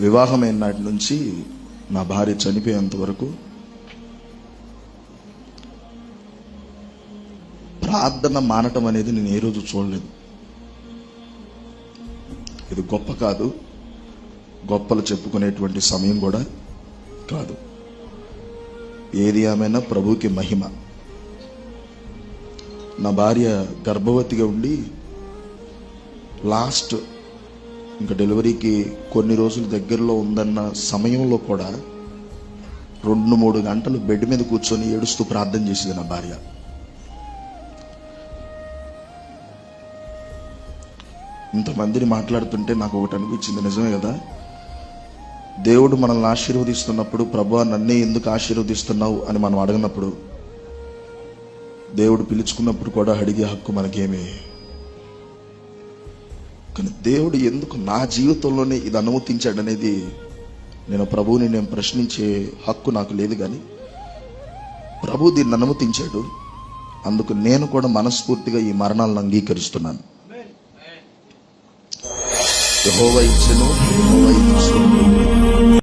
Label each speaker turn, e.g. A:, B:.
A: వివాహమైన నాటి నుంచి నా భార్య చనిపోయేంత వరకు ప్రార్థన మానటం అనేది నేను ఏ రోజు చూడలేదు. ఇది గొప్ప కాదు, గొప్పలు చెప్పుకునేటువంటి సమయం కూడా కాదు. ఏది ఏమైనా ప్రభువుకి మహిమ. నా భార్య గర్భవతిగా ఉండి లాస్ట్ ఇంకా డెలివరీకి కొన్ని రోజులు దగ్గరలో ఉందన్న సమయంలో కూడా 2-3 గంటలు బెడ్ మీద కూర్చొని ఏడుస్తూ ప్రార్థన చేసేది నా భార్య. ఇంతమందిని మాట్లాడుతుంటే నాకు ఒకటి అనిపించింది, నిజమే కదా, దేవుడు మనల్ని ఆశీర్వదిస్తున్నప్పుడు ప్రభువా నన్నే ఎందుకు ఆశీర్వదిస్తున్నావు అని మనం అడగనప్పుడు, దేవుడు పిలుచుకున్నప్పుడు కూడా అడిగే హక్కు మనకేమీ. కానీ దేవుడు ఎందుకు నా జీవితంలోనే ఇది అనుమతించాడనేది ప్రభువుని నేను ప్రశ్నించే హక్కు నాకు లేదు. కానీ ప్రభు దీన్ని అనుమతించాడు, అందుకు నేను కూడా మనస్ఫూర్తిగా ఈ మరణాలను అంగీకరిస్తున్నాను. యెహోవా ఇచ్చెను, యెహోవా తీసుకొనును.